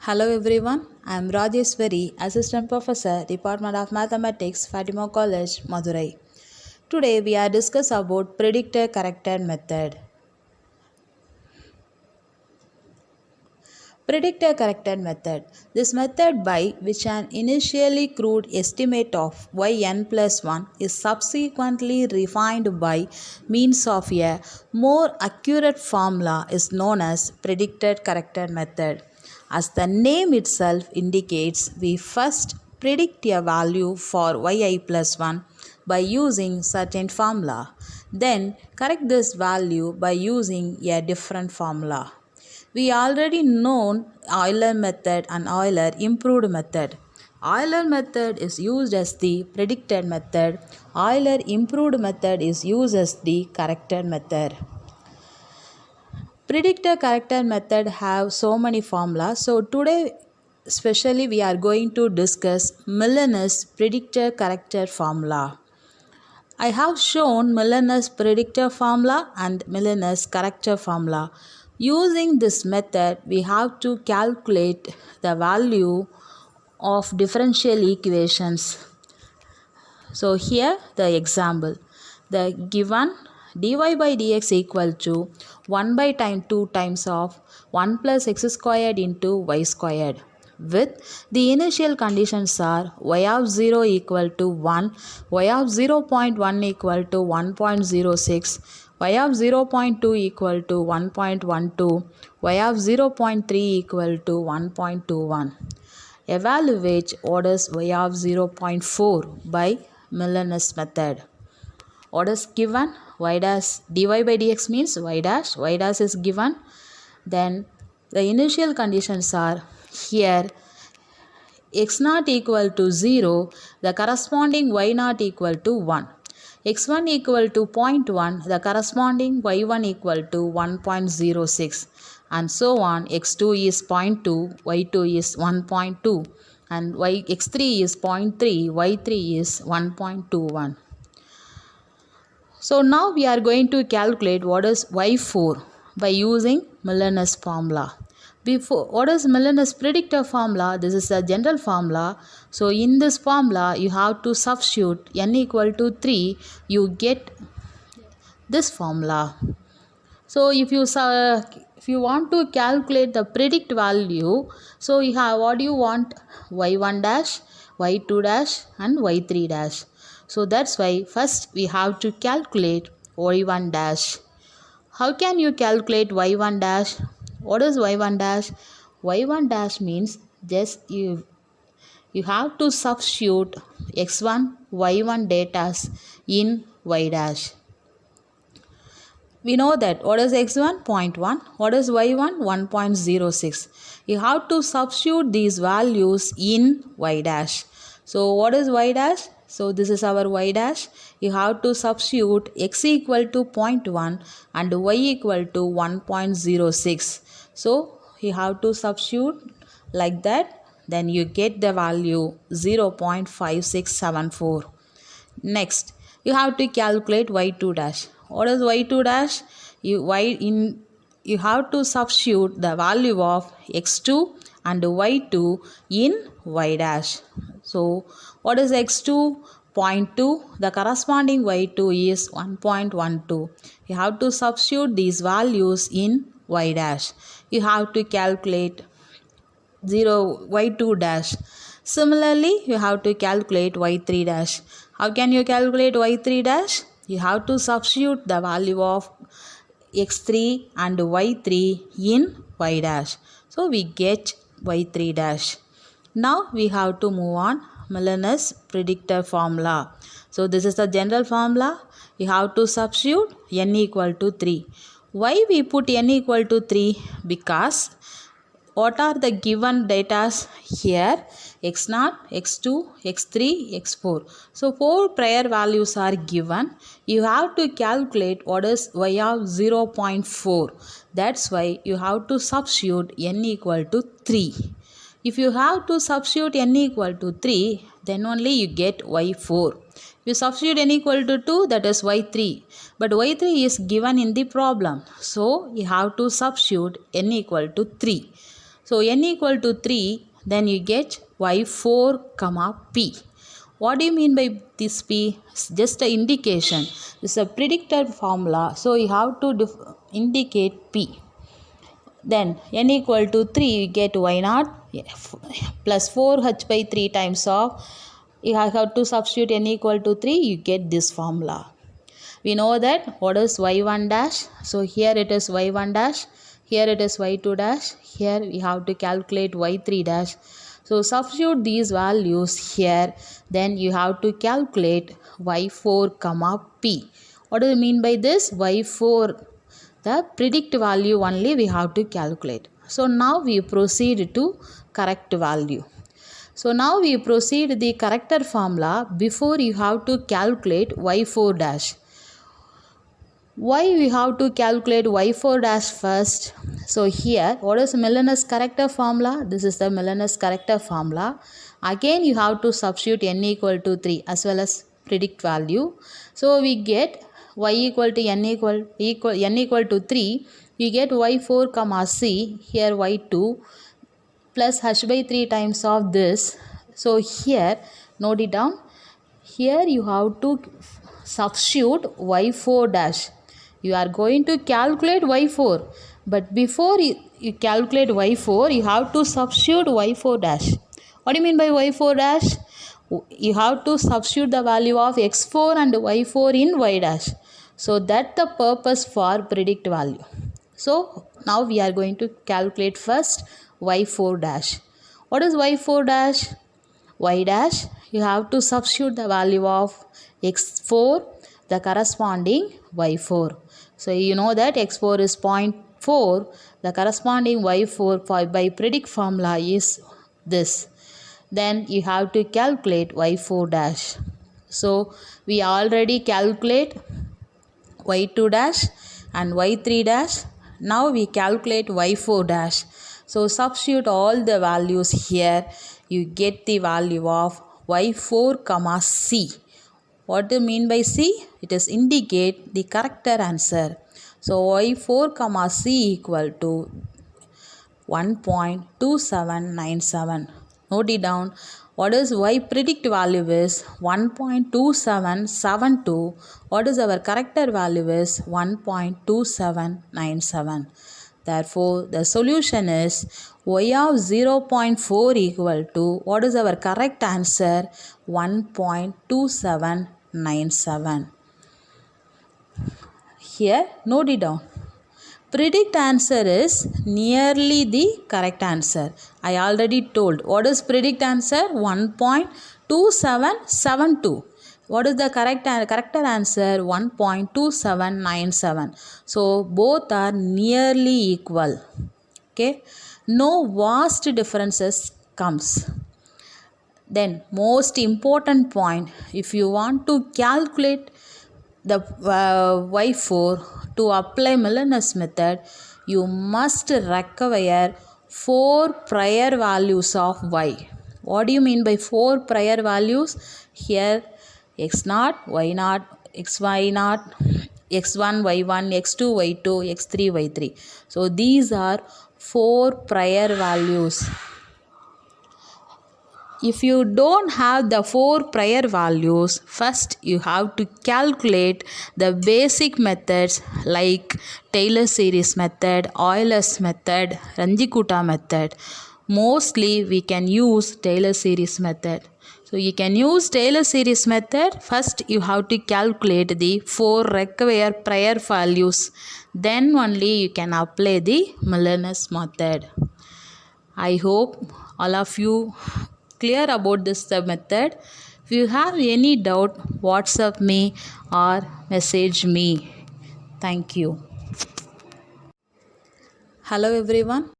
Hello everyone, I am Rajeshwari, Assistant Professor, Department of Mathematics, Fatima College, Madurai. Today we are discuss about predictor corrected method. Predictor corrected method. This method by which an initially crude estimate of yn plus 1 is subsequently refined by means of a more accurate formula is known as predictor corrected method. As the name itself indicates, we first predict a value for yi plus 1 by using certain formula. Then correct this value by using a different formula. We already know Euler method and Euler improved method. Euler method is used as the predicted method. Euler improved method is used as the corrected method. Predictor corrected method have so many formulas. So today especially we are going to discuss Miller's predictor corrected formula. I have shown Miller's predictor formula and Miller's corrector formula. Using this method, we have to calculate the value of differential equations. So here the example. The given dy by dx equal to 1 by time 2 times of 1 plus x squared into y squared. With the initial conditions are y of 0 equal to 1, y of 0.1 equal to 1.06, y of 0.2 equal to 1.12, y of 0.3 equal to 1.21. Evaluate what is y of 0.4 by Miller's method. What is given? Y dash dy by dx means y dash is given. Then the initial conditions are here x naught equal to 0, the corresponding y naught equal to 1. x1 equal to 0.1, the corresponding y1 equal to 1.06 and so on. x2 is 0.2, y2 is 1.2 and x3 is 0.3, y3 is 1.21. So now we are going to calculate what is y4 by using Miller's formula. What is Miller's predictor formula? This is a general formula. So in this formula you have to substitute n equal to 3, you get this formula. So if you want to calculate the predict value, so you have what you want, y1 dash, y2 dash and y3 dash. So that's why first we have to calculate y1 dash. How can you calculate y1 dash? What is y1 dash? Y1 dash means just you have to substitute x1, y1 data in y dash. We know that what is x1? 0.1. What is y1? 1.06. You have to substitute these values in y dash. So what is y dash? So this is our y dash. You have to substitute x equal to 0.1 and y equal to 1.06. So you have to substitute like that. Then you get the value 0.5674. Next, you have to calculate y2 dash. What is y2 dash? You have to substitute the value of x2 and y2 in y dash. So what is x2? 0.2. The corresponding y2 is 1.12. You have to substitute these values in y dash. You have to calculate y2 dash. Similarly, you have to calculate y3 dash. How can you calculate y3 dash? You have to substitute the value of x3 and y3 in y dash. So we get y3 dash. Now we have to move on Miller's predictor formula. So this is the general formula. You have to substitute n equal to 3. Why we put n equal to 3? Because what are the given data here? x0, x2, x3, x4. So 4 prior values are given. You have to calculate what is y of 0.4. That's why you have to substitute n equal to 3. If you have to substitute n equal to 3, then only you get y4. If you substitute n equal to 2, that is y3. But y3 is given in the problem. So you have to substitute n equal to 3. So n equal to 3, then you get y4 comma p. What do you mean by this p? It's just an indication. It's a predictor formula. So you have to indicate p. Then n equal to 3, you get y0 plus 4h by 3 times of, you have to substitute n equal to 3, you get this formula. We know that what is y1 dash. So here it is y1 dash, here it is y2 dash, here we have to calculate y3 dash. So substitute these values here, then you have to calculate y4 comma p. What do you mean by this? Y4, the predict value only we have to calculate. So now we proceed to correct value. So now we proceed the corrector formula. Before you have to calculate y4 dash. Why we have to calculate y4 dash first? So here, what is Millinus corrector formula? This is the Millinus corrector formula. Again you have to substitute n equal to 3 as well as predict value. So we get y equal to n equal to 3. We get y4 comma c, here y2 plus h by 3 times of this. So here, note it down. Here you have to substitute y4 dash. You are going to calculate y4, but before you calculate y4, you have to substitute y4 dash. What do you mean by y4 dash? You have to substitute the value of x4 and y4 in y dash. So that's the purpose for predict value. So now we are going to calculate first y4 dash. What is y4 dash? Y dash, you have to substitute the value of x4, the corresponding y4. So you know that x4 is 0.4, the corresponding y4 by predict formula is this. Then you have to calculate y4 dash. So we already calculate y2 dash and y3 dash. Now we calculate y4 dash. So substitute all the values here. You get the value of y4 comma c. What do you mean by C? It is indicate the correct answer. So y4 comma c equal to 1.2797. Note it down. What is y predict value is 1.2772. What is our corrector value is 1.2797. Therefore, the solution is y of 0.4 equal to, what is our correct answer? 1.2797. Here, note it down. Predict answer is nearly the correct answer. I already told. What is predict answer? 1.2772. What is the corrector answer? 1.2797. So both are nearly equal. Okay. No vast differences comes. Then most important point, if you want to calculate the y4 to apply Millinus method, you must require 4 prior values of y. What do you mean by 4 prior values? Here x0, y0, xy0, x1, y1, x2, y2, x3, y3. So these are 4 prior values. If you don't have the 4 prior values, first you have to calculate the basic methods like Taylor series method, Euler's method, Runge-Kutta method. Mostly we can use Taylor series method. So you can use Taylor series method. First you have to calculate the 4 required prior values. Then only you can apply the Millinus method. I hope all of you clear about this method. If you have any doubt, WhatsApp me or message me. Thank you. Hello everyone.